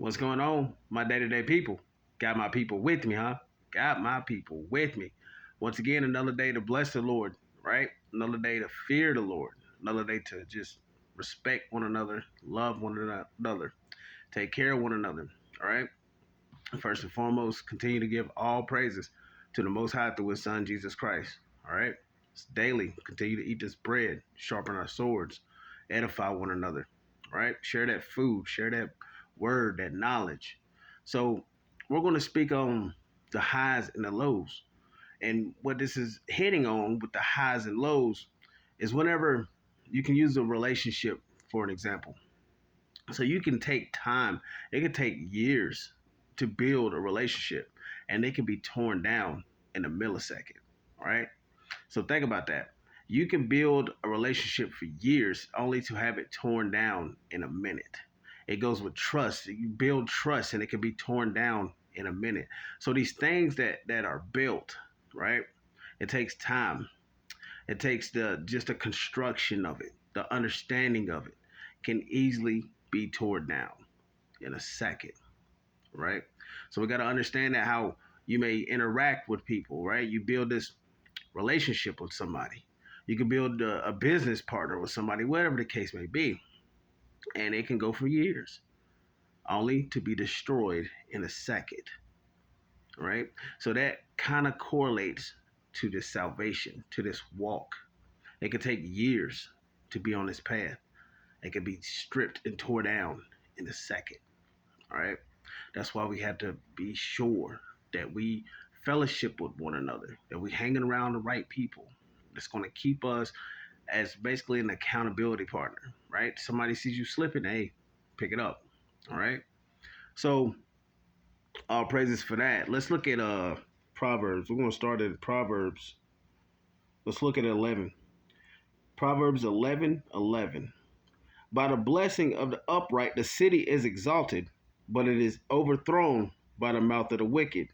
What's going on, my day-to-day people? Got my people with me, huh? Got my people with me. Once again, another day to bless the Lord, right? Another day to fear the Lord. Another day to just respect one another, love one another, take care of one another, all right? First and foremost, continue to give all praises to the Most High through His Son, Jesus Christ, all right? It's daily. Continue to eat this bread, sharpen our swords, edify one another, all right? Share that food, share that word, that knowledge. So we're going to speak on the highs and the lows. And what this is hitting on with the highs and lows is whenever you can use a relationship for an example. So you can take time, it can take years to build a relationship, and they can be torn down in a millisecond. All right. So think about that. You can build a relationship for years only to have it torn down in a minute. It goes with trust. You build trust and it can be torn down in a minute. So these things that are built, right? It takes time. It takes the just the construction of it, the understanding of it can easily be torn down in a second, right? So we got to understand that how you may interact with people, right? You build this relationship with somebody. You can build a business partner with somebody, whatever the case may be, and it can go for years, only to be destroyed in a second, right? So that kind of correlates to this salvation, to this walk. It could take years to be on this path. It could be stripped and tore down in a second, all right? That's why we have to be sure that we fellowship with one another, that we hanging around the right people. That's going to keep us as basically an accountability partner, right? Somebody sees you slipping, hey, pick it up, all right? So all praises for that. Let's look at Proverbs. We're going to start at Proverbs. Let's look at 11. Proverbs 11:11. By the blessing of the upright, the city is exalted, but it is overthrown by the mouth of the wicked.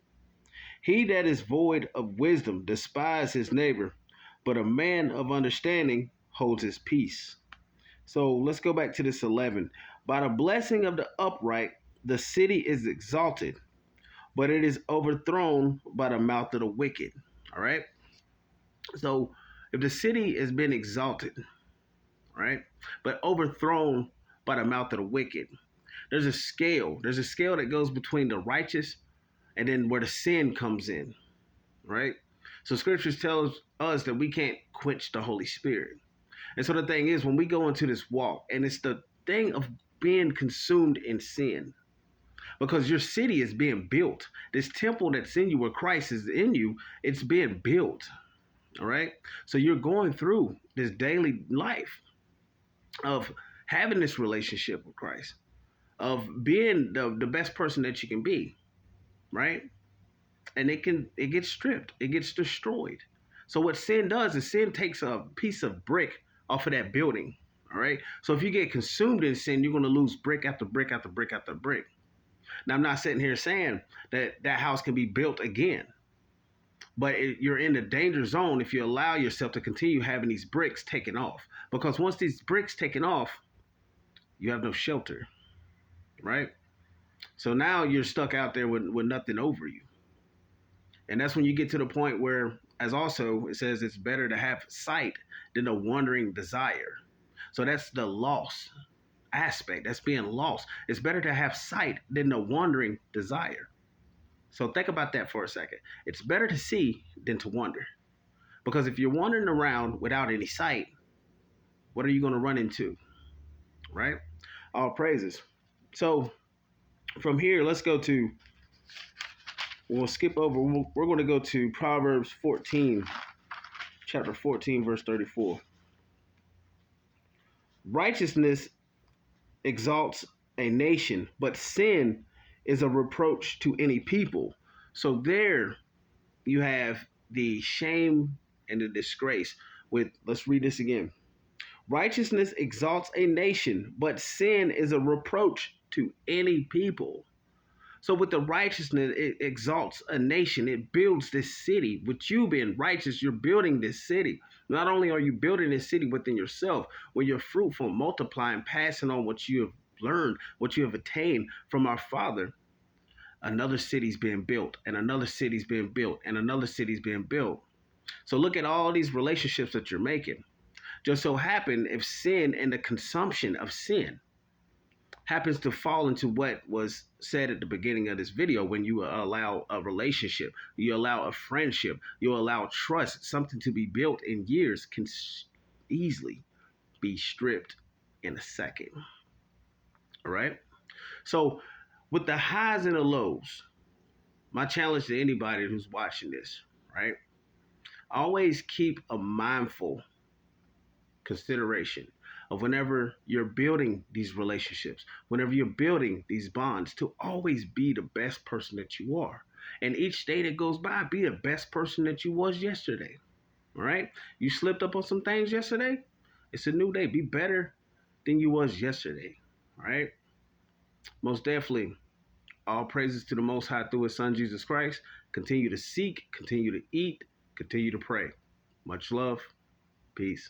He that is void of wisdom despises his neighbor, but a man of understanding holds his peace. So let's go back to this 11. By the blessing of the upright, the city is exalted, but it is overthrown by the mouth of the wicked. All right. So if the city has been exalted, right, but overthrown by the mouth of the wicked, there's a scale. There's a scale that goes between the righteous and then where the sin comes in, right? So scriptures tells us that we can't quench the Holy Spirit. And so the thing is, when we go into this walk, and it's the thing of being consumed in sin, because your city is being built. This temple that's in you, where Christ is in you, it's being built. All right. So you're going through this daily life of having this relationship with Christ, of being the best person that you can be, right? And it gets stripped, it gets destroyed. So what sin does is sin takes a piece of brick off of that building. All right. So if you get consumed in sin, you're going to lose brick after brick after brick after brick. Now I'm not sitting here saying that that house can be built again, but you're in the danger zone if you allow yourself to continue having these bricks taken off. Because once these bricks taken off, you have no shelter, right? So now you're stuck out there with nothing over you. And that's when you get to the point where, as also it says, it's better to have sight than a wandering desire. So that's the loss aspect. That's being lost. It's better to have sight than a wandering desire. So think about that for a second. It's better to see than to wonder. Because if you're wandering around without any sight, what are you going to run into? Right? All praises. So from here, let's go to, we'll skip over. We're going to go to Proverbs 14, chapter 14, verse 34. Righteousness exalts a nation, but sin is a reproach to any people. So there you have the shame and the disgrace with, let's read this again. Righteousness exalts a nation, but sin is a reproach to any people. So with the righteousness, it exalts a nation. It builds this city. With you being righteous, you're building this city. Not only are you building this city within yourself, when you're fruitful, multiplying, passing on what you have learned, what you have attained from our Father, another city's being built, and another city's being built, and another city's being built. So look at all these relationships that you're making. Just so happen if sin and the consumption of sin happens to fall into what was said at the beginning of this video, when you allow a relationship, you allow a friendship, you allow trust, something to be built in years can easily be stripped in a second. All right. So with the highs and the lows, my challenge to anybody who's watching this, right? Always keep a mindful consideration of whenever you're building these relationships, whenever you're building these bonds, to always be the best person that you are. And each day that goes by, be the best person that you was yesterday. All right? You slipped up on some things yesterday. It's a new day. Be better than you was yesterday. All right? Most definitely. All praises to the Most High through His Son, Jesus Christ. Continue to seek, continue to eat, continue to pray. Much love. Peace.